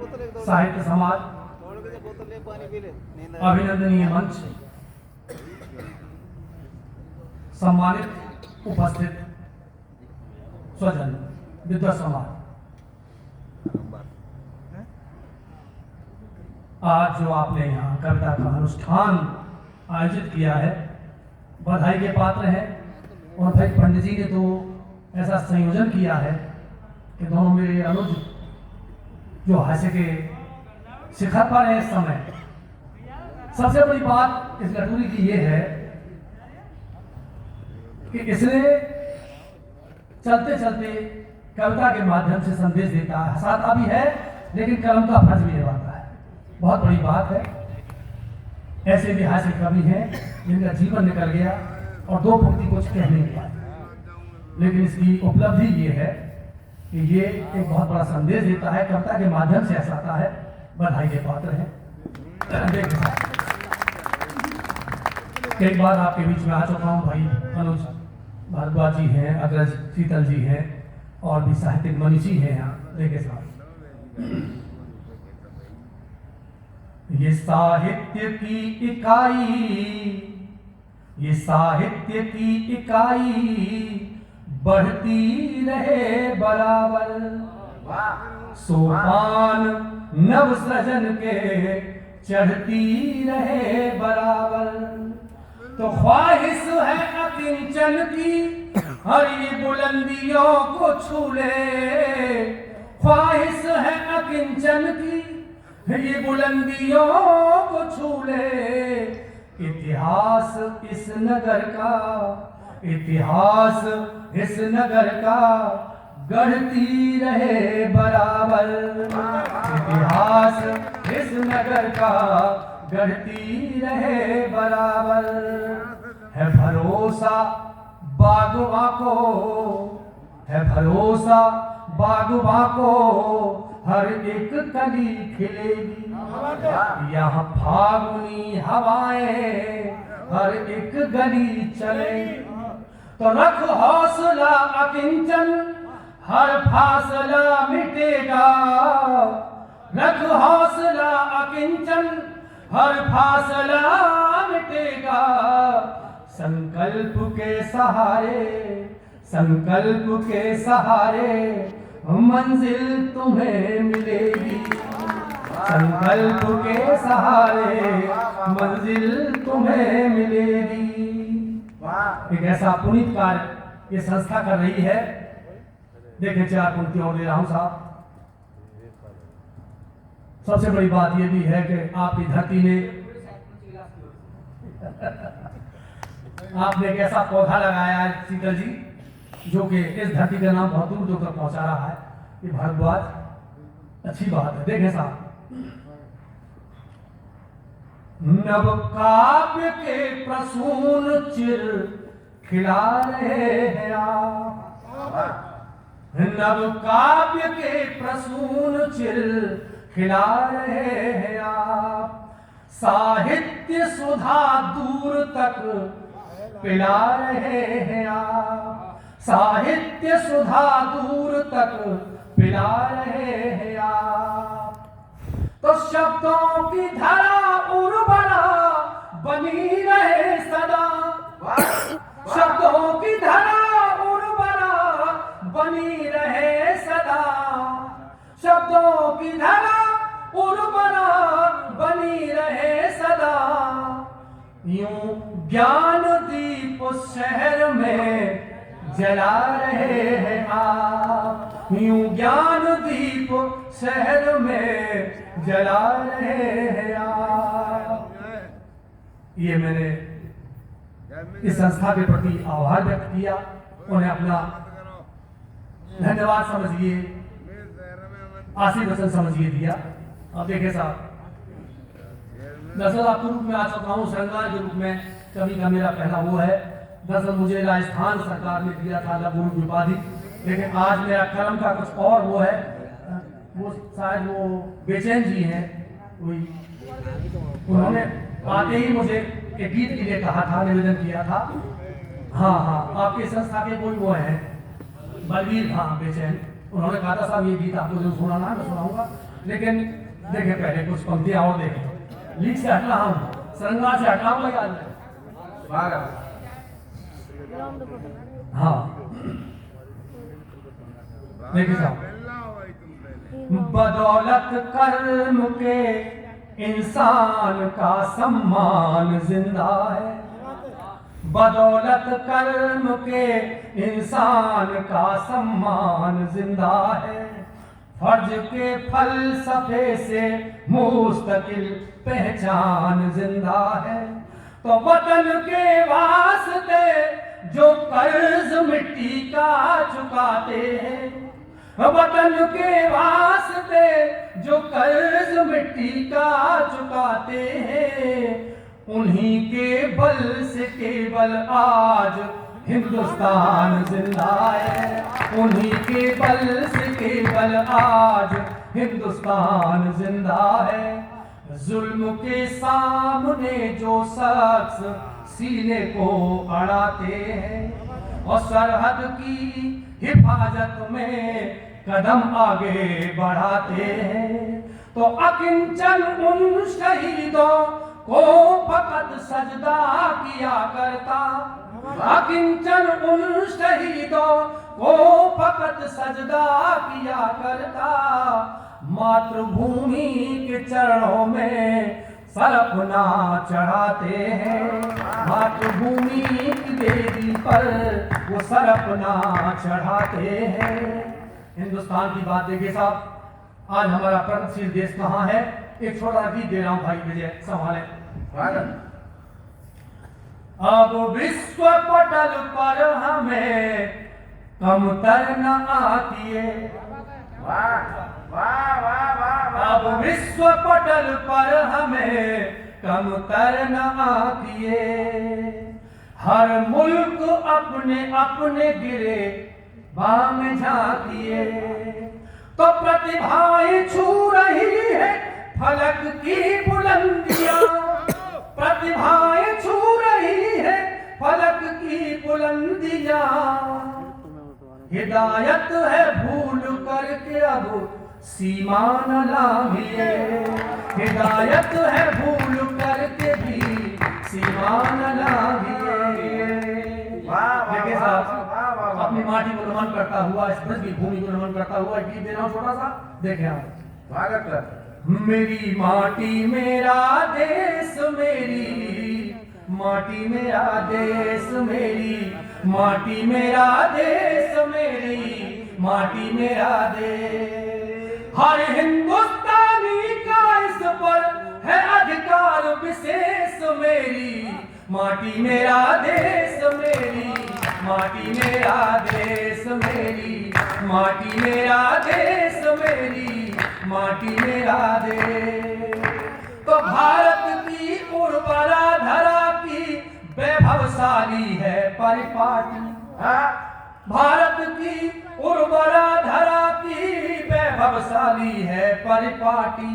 साहित्य समाज, अभिनंदनीय मंच, सम्मानित उपस्थित स्वजन, विद्वत समाज, आज जो आपने यहाँ कविता का अनुष्ठान आयोजित किया है, बधाई के पात्र हैं। और भाई पंडित जी ने तो ऐसा संयोजन किया है कि दोनों मेरे अनुज जो हास्य के शिखर पर है इस समय। सबसे बड़ी बात इस गठूरी की ये है कि इसने चलते चलते कविता के माध्यम से संदेश देता है, हंसाता भी है लेकिन कलम का फर्ज भी निभाता है। बहुत बड़ी बात है। ऐसे भी हास्य कवि हैं जिनका जीवन निकल गया और दो पंक्ति कुछ कह नहीं पाए, लेकिन इसकी उपलब्धि ये है कि ये एक बहुत बड़ा संदेश देता है, कविता के माध्यम से हंसाता है। बधाई के पात्र हैं। कई बार आपके बीच में आ चुका हूँ। भाई अनुज भारद्वाज जी हैं, अग्रज शीतल जी हैं और भी साहित्यिक मनीषी हैं यहाँ देखे साथ। ये साहित्य की इकाई बढ़ती रहे बराबर, सोपान नव सृजन के चढ़ती रहे बराबर। तो ख्वाहिश है अकिंचन की हरी बुलंदियों को छू ले, ख्वाहिश है अकिंचन की ये बुलंदियों को छू ले। इतिहास इस नगर का गढ़ती रहे बराबर, इतिहास इस नगर का गढ़ती रहे बराबर। है भरोसा बागवा को हर एक कली खिलेगी, यहाँ फागुनी हवाएं हर एक गली चलेगी। तो रख हौसला अकिंचन हर फासला मिटेगा, रख हौसला अकिंचन हर फासला मिटेगा। संकल्प के सहारे मंजिल तुम्हें मिलेगी, संकल्प के सहारे मंजिल तुम्हें मिलेगी। एक ऐसा पुनीत कार्य ये संस्था कर रही है। देखें 4 पंक्ति और ले रहा हूं साहब। सबसे बड़ी बात ये भी है कि आपकी धरती ने आपने एक ऐसा पौधा लगाया है शीतल जी, जो कि इस धरती का नाम बहुत दूर दूर तक पहुंचा रहा है। ये भारद्वाज अच्छी बात है। देखें साहब, नव काव्य के प्रसून चिर खिला रहे हैं आप, नव काव्य के प्रसून चिर खिला रहे हैं आप। साहित्य सुधा दूर तक पिला रहे हैं आप, साहित्य सुधा दूर तक पिला रहे हैं आप। तो शब्दों की धारा उर्वरा बनी रहे सदा, शब्दों की धारा उर्वरा बनी रहे सदा, शब्दों की धारा उर्वरा बनी रहे सदा। यूं ज्ञान दीप शहर में जला रहे हैं आप, यूं ज्ञान दीप शहर में जला रहे हैं आप। ये मैंने इस संस्था के प्रति आभार व्यक्त किया, उन्हें अपना धन्यवाद समझिए, आशीर्वचन समझिए दिया। अब देखे साहब, दरअसल आपके रूप में आ चुका हूँ, श्रृंगार के रूप में कवि का मेरा पहला वो है। दरअसल मुझे राजस्थान सरकार ने दिया था लघु उपाधि, लेकिन आज मेरा कर्म का कुछ और वो है। वो शायद वो बेचैन जी हैं, कोई उन्होंने आते ही मुझे एक गीत के लिए कहा था, निवेदन किया था। हाँ, आपके संस्था के कोई वो हैं बलवीर, हाँ बेचैन, उन्होंने कहा था साहब ये गीत आपको जो सुनाना है मैं सुनाऊंगा। लेकिन देखे पहले कुछ पंक्तियां और देखें। लीक से हट रहा हूँ, श्रृंगार से हट रहा हूँ भागा। हाँ देखिए साहब, बदौलत कर्म के इंसान का सम्मान जिंदा है, बदौलत कर्म के इंसान का सम्मान जिंदा है, फर्ज के फलसफे से मुस्तकिल पहचान जिंदा है। तो वतन के वास्ते जो कर्ज मिट्टी का चुकाते हैं, वतन के वास्ते जो कर्ज मिट्टी का चुकाते हैं, उन्हीं के बल से केवल आज हिंदुस्तान जिंदा है, उन्हीं के बल से केवल आज हिंदुस्तान जिंदा है। जुल्म के सामने जो शख्स सीने को अड़ाते हैं और सरहद की हिफाजत में कदम आगे बढ़ाते हैं, तो अकिंचन उन शहीदों को फकत सजदा किया करता, अकिंचन उन शहीदों को फकत सजदा किया करता, मातृभूमि के चरणों में सर अपना चढ़ाते हैं, मातृभूमि की देवी पर वो सर अपना चढ़ाते हैं। हिंदुस्तान की बात देखिए साहब, आज हमारा प्रगतिशील देश कहाँ है? एक छोटा सा गीत दे रहा हूँ भाई विजय संभाले। अब विश्व पटल पर हमें कमतर न आती है, अब विश्व पटल पर हमें कमतर न आती है, हर मुल्क अपने अपने गिरे बाम झांकिए, तो प्रतिभाएं छू रही है फलक की बुलंदियां, प्रतिभाएं छू रही है फलक की बुलंदियां, हिदायत है भूल करके अब सीमा न लांघिए, हिदायत है भूल करके भी सीमा न लांघिए। देखिए साहब, अपनी माटी को नमन करता हुआ, इस ब्रज की भूमि को नमन करता हुआ गीत दे रहा हूं छोटा सा, देखें आप। मेरी माटी मेरा देश मेरी माटी मेरा देश मेरी माटी मेरा देश मेरी माटी मेरा देश, हर हिंदुस्तानी का इस पर है अधिकार विशेष, मेरी माटी मेरा देश मेरी माटी मेरा देश मेरी माटी मेरा देश मेरी माटी मेरा देश। तो भारत की उर्वरा धरा की वैभवशाली है परिपाटी, भारत की उर्वरा धरा की वैभवशाली है परिपाटी,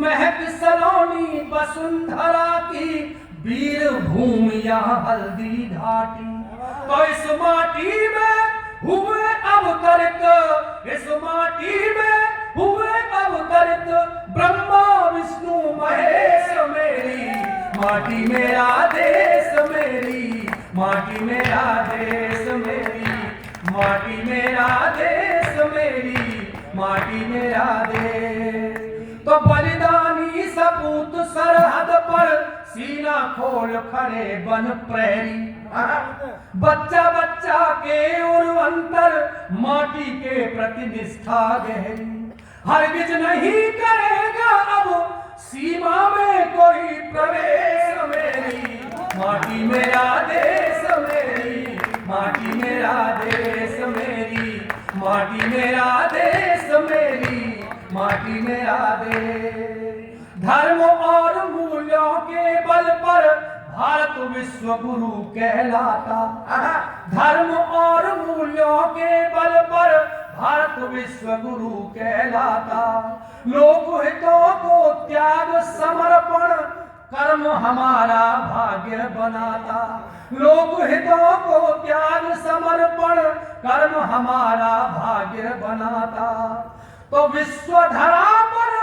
महक सलोनी वसुंधरा की वीर भूमि यहाँ हल्दी घाटी, तो इस माटी में हुए अवतरित, इस माटी में हुए अवतरित ब्रह्मा विष्णु महेश, मेरी माटी मेरा देश मेरी माटी मेरा देश मेरी माटी मेरा देश मेरी माटी मेरा देश। तो बलिदानी सपूत सरहद पर सीना खोल खड़े बन प्रहरी, बच्चा बच्चा के उर्वंतर माटी के प्रति निष्ठा गहरी, हरगिज नहीं करेगा अब सीमा में कोई प्रवेश, मेरी माटी मेरा देश मेरी माटी मेरा देश मेरी माटी मेरा देश मेरी माटी मेरा देश। धर्म और मूल्यों के बल पर भारत विश्व गुरु कहलाता, धर्म और मूल्यों के बल पर भारत विश्व गुरु कहलाता, लोकहितों को त्याग समर्पण कर्म हमारा भाग्य बनाता, लोकहितों को त्याग समर्पण कर्म हमारा भाग्य बनाता। तो विश्व धरा पर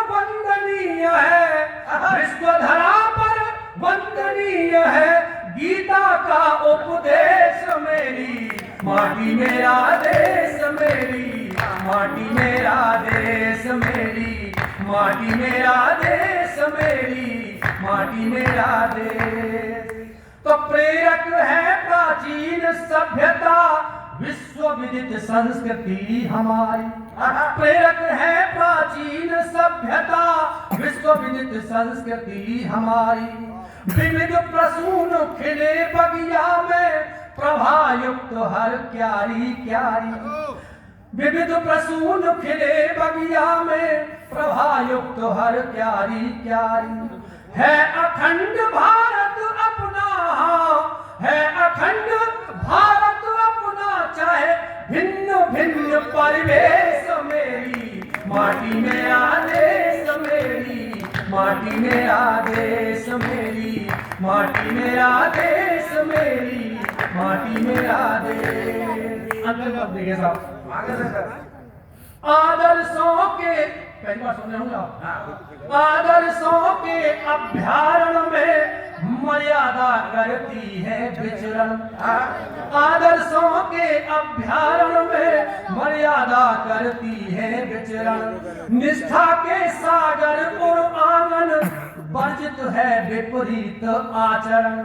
माटी मेरा देश मेरी माटी मेरा देश। तो प्रेरक है प्राचीन सभ्यता विश्व विदित संस्कृति हमारी। प्रेरक है प्राचीन सभ्यता विश्व विदित संस्कृति हमारी। विविध प्रसून खिले बगिया में प्रभायुक्त हर क्यारी क्यारी। विविध प्रसून खिले बगिया में प्रभायुक्त हर क्यारी क्यारी। है अखंड भारत अपना, है अखंड भारत अपना, चाहे भिन्न भिन्न परिवेश मेरी माटी मेरा देश मेरी माटी मेरा देश मेरी माटी मेरा देश मेरी माटी मेरा देश। अंकल कब देखे साहब आदर्शों के पहली बार सुन रहे होंगे आप। आदर्शों के अभ्यारण में मर्यादा करती है विचरण। आदर्शों के अभ्यारण में मर्यादा करती है विचरण। निष्ठा के सागर और आंगन वर्जित है विपरीत आचरण।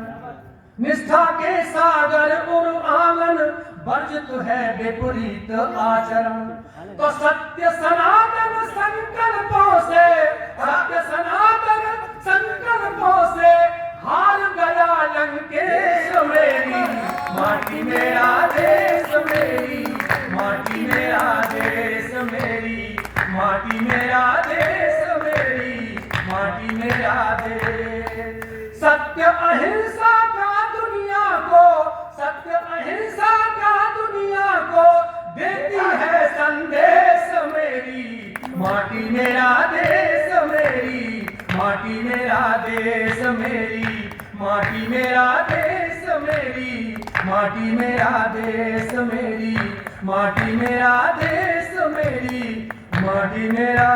निष्ठा के सागर और आंगन वर्जित है विपरीत आचरण। तो सत्य सनातन संकल्पों से, सत्य सनातन संकल्पों से हार गया लंकेश मेरी माटी मेरा देश मेरी माटी मेरा देश मेरी माटी मेरा देश मेरी माटी मेरा देश। सत्य अहिंसा का दुनिया को, सत्य अहिंसा का दुनिया को देती है संदेश मेरी माटी मेरा देश मेरी माटी मेरा देश मेरी माटी मेरा देश मेरी माटी मेरा देश मेरी माटी मेरा देश मेरी माटी मेरा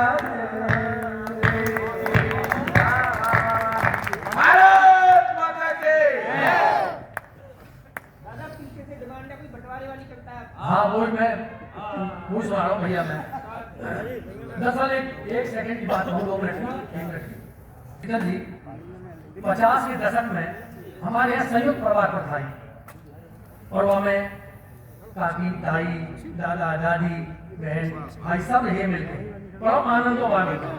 भारत माता के। दादा पीछे से डिमांड है, कोई बंटवारे वाली करता है। हाँ वो मैं पूछ रहा हूँ भैया। मैं दरअसल एक सेकंड की बात हूँ, 2 मिनट की जी। 50 के दशक में हमारे यहाँ संयुक्त परिवार प्रथा थी और वह में काकी ताई दादा दादी बहन भाई सब रहे मिलके बड़ा आनंद वाले थे।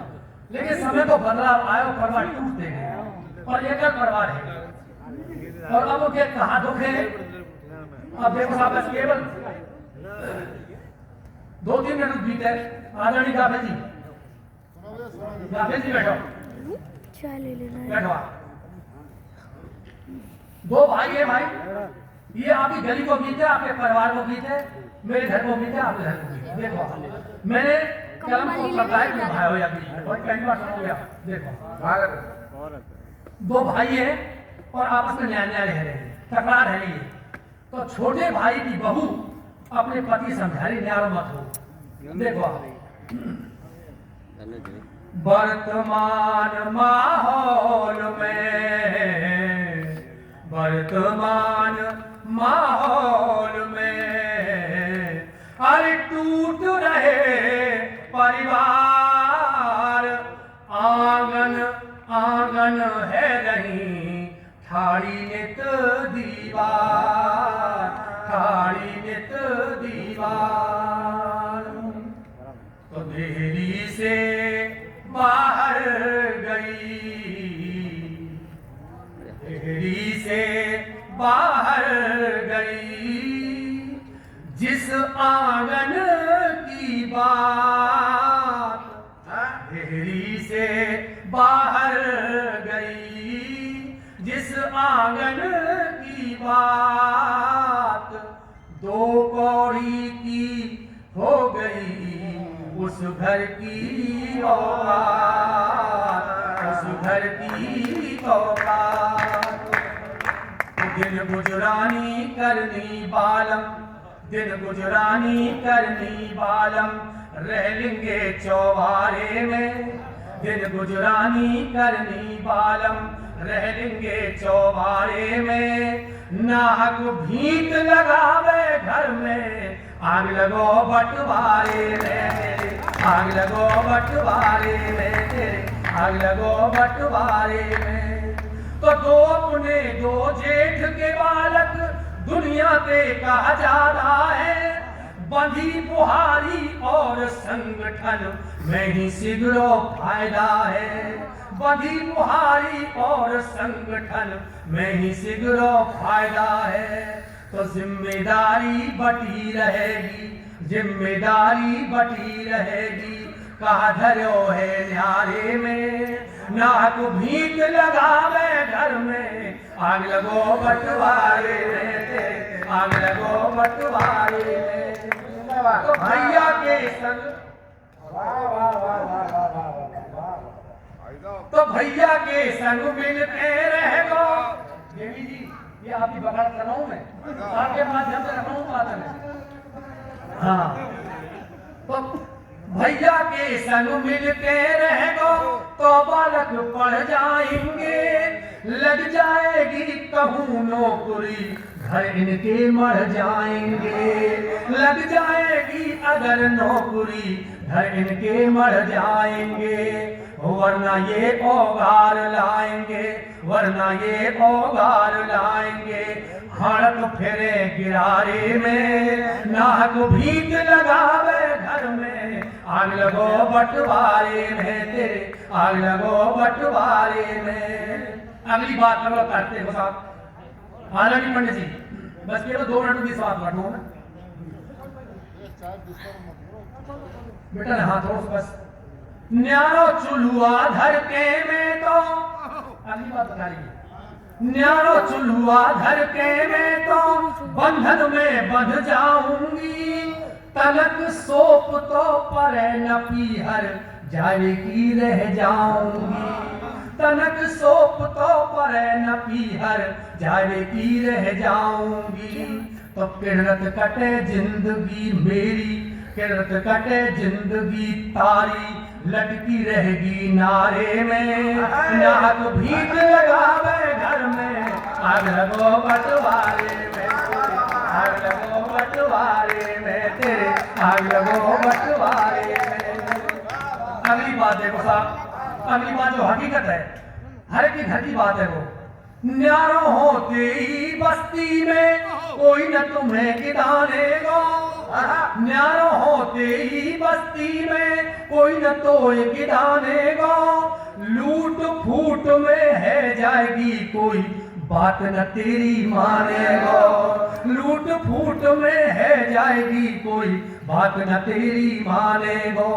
लेकिन समय को बदलाव आया और परिवार टूटते गए और एक परिवार है और अब उनके कहा दुख है। अब देखो साहब बस केवल 2-3 मिनट बीते। आदरणीय गाफे जी, गाफे जी बैठो बैठो। 2 भाई है भाई, ये आपकी गली को बीते, आपके परिवार को बीते, मेरे घर को बीते, आपके घर को बीते। देखो मैंने कलम को बताया कि भाई हो या बीच और पहली बार सुन गया। देखो 2 भाई है और आपस में न्याय रह रहे हैं, तकरार है ये। तो छोटे भाई की बहू अपने पति समझा रही न्याय मत हो। देखो वर्तमान माहौल में, वर्तमान माहौल में अरे टूट रहे परिवार। आंगन आंगन है रही ठाड़ी नित दीवार, ठाड़ी नित दीवार। तो देरी से बाहर गई, देरी से बाहर गई, जिस आंगन की बात, देरी से बाहर गई, जिस आंगन की बात। 2 कौड़ी की हो गई उस घर की औकात, उस घर की औकात। दिन गुजरानी करनी बालम, दिन गुजरानी करनी बालम, रह लेंगे चौबारे में। दिन गुजरानी करनी बालम, रह लेंगे चौबारे में। नाहक भीत लगावे घर में, आग लगो बंटवारे में। आग लगो बंटवारे में तेरे, आग लगो बंटवारे में। तो दो अपने दो जेठ के बालक दुनिया पे कहा जाता है, बंधी बुहारी और संगठन में ही सिगरो फायदा है, बंधी बुहारी और संगठन में ही सिगरो फायदा है। तो जिम्मेदारी बटी रहेगी, जिम्मेदारी बटी रहेगी, कहा धरो है न्यारे में, नाक भीख लगावे घर में, आग लगो बंटवारे में तेरे, आग लगो बंटवारे में। तो भैया के संग, तो भैया के संग मिलते रहो। देवी जी ये आपकी बगावत कर रहा हूं मैं, आपके माध्यम से रख रहा हूं बात में। हाँ, तो भैया के संग मिलते रहो तो बालक पढ़ जाएंगे, लग जाएगी कहूँ नौकरी घर इनके मर जाएंगे, लग जाएगी अगर नौकरी घर इनके मर जाएंगे। वरना ये औगार लाएंगे, वरना ये औगार लाएंगे, हड़क फेरे गिरारे में, नाक भीख लगावे घर में, आग लगो बंटवारे में तेरे, आग लगो बंटवारे में। अगली बात करो करते हो साहब आदरणीय पंडित जी, बस केवल 2 मिनट की बात करता हूं मैं बेटा, हाथों से बस। न्यारो चुलुआ धर के में तो, अगली बात बता रही, न्यारो चुलुआ धर के में तो बंधन में बंध जाऊंगी, तलक सोप तो परे न पीहर जाएगी रह जाऊंगी, तनक सोप तो परे न पीहर जाएगी रह जाऊंगी। तो किरणत कटे जिंदगी मेरी, किरणत कटे जिंदगी तारी, लटकी रहेगी नारे में, नाक भीख लगावे घर में, आग लगो बंटवारे में, आग लगो बंटवारे में तेरे, आग लगो बंटवारे में। अगली बात देखो साहब, अगली बात जो हकीकत है, हर की घर की बात है वो। न्यारो होते ही बस्ती में कोई न तुम्हें गिदानेगा, न्यारो होते ही बस्ती में कोई न तो गिदानेगा, लूट फूट में है जाएगी कोई बात न तेरी मानेगा, लूट फूट में है जाएगी कोई बात न तेरी मानेगा।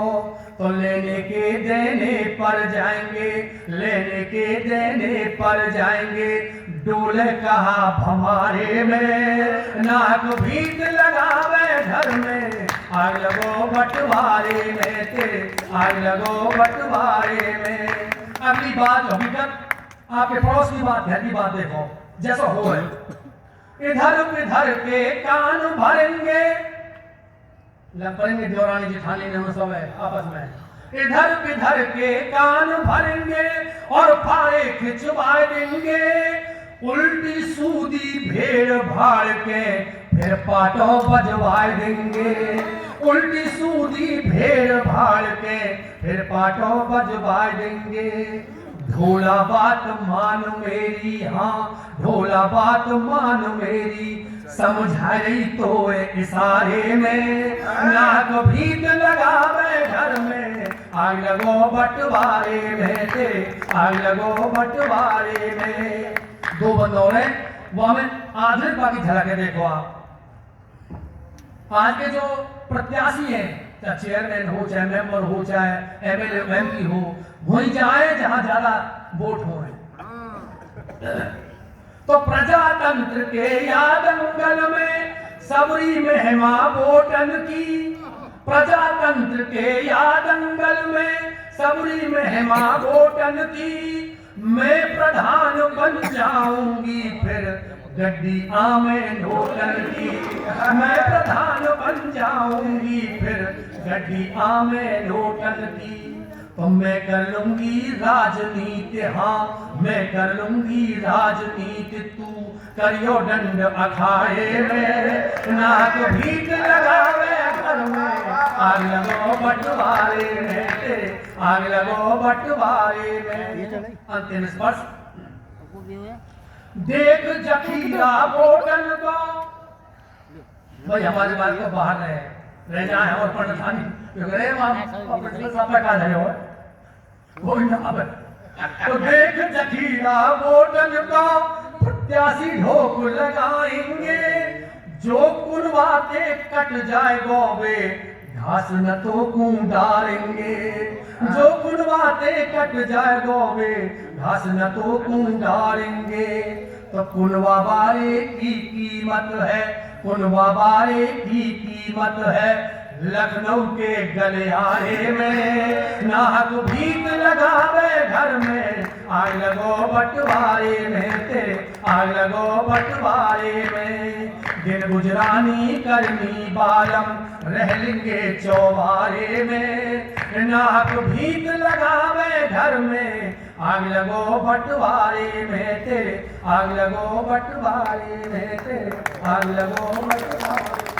तो लेने के देने पर जाएंगे, लेने के देने पर जाएंगे, डोले कहा भमारे में, नाक भीख लगावे घर में, आग लगो बंटवारे में तेरे, आग लगो बंटवारे में। अगली बात हकीकत, आपके पड़ोस की बात, घर की बात देखो जैसा हो है। इधर उधर के कान भरेंगे, लपड़ेंगे देवरानी जेठानी ने सब है आपस में, इधर उधर के कान भरेंगे और फाड़े खिंचवा देंगे, उल्टी सूदी भेड़ भाड़ के फिर पाटों बजवा देंगे, उल्टी सूदी भेड़ भाड़ के फिर पाटों बजवा देंगे। भोला बात मान मेरी, हाँ भोला बात मान मेरी, समझाई तो इशारे में, नाक भीख लगावे घर में, आग लगो बंटवारे में तेरे, आग लगो बंटवारे में। 2 बंदौर हैं, वो हमें आधुनिकता की झलक है। देखो आप आज के जो प्रत्याशी हैं, चाहे चेयरमैन हो, चाहे मेंबर हो, चाहे एमएलए एमपी हो, वहीं जाए जहां ज्यादा वोट हो रहे। तो प्रजातंत्र के यादंगल में सबरी महिमा वोटन की, प्रजातंत्र के यादंगल में सबरी महिमा वोटन की, मैं प्रधान बन जाऊंगी फिर गड्डी आमे नोटन की, मैं प्रधान बन जाऊंगी फिर गड्डी आमे नोटन की। तो मैं कर लूंगी राजनीति, हाँ मैं कर लूंगी राजनीति, तू करियो दंड अखाड़े में, नाक भीख लगावे घर में, आग लगो बंटवारे में तेरे, आग लगो बंटवारे में। अंतिम स्पर्श। देख जखीरा बोटन को, भाई हमारे बाल को बाहर रह जाए और पढ़ानी क्योंकि वहां साहब का रहे हो कोई ना। अब तो देख जखीरा बोटन का प्रत्याशी ढोक लगाएंगे, जो कुनवाते कट जाए गोवे घास न तो डालेंगे, जो कुनवाते कट जाए गोवे घास न तो डालेंगे। तो कुनवा बारे की कीमत है, कुनवा बारे की कीमत है लखनऊ के गलियारे में, नाहक भीख लगावे घर में, आग लगो बंटवारे में तेरे, आग लगो बंटवारे में। दिन गुजरानी करनी बालम रह लेंगे चौबारे में, नाहक भीख लगावे घर में, आग लगो बंटवारे में तेरे, आग लगो बंटवारे में तेरे, आग लगो बंटवारे।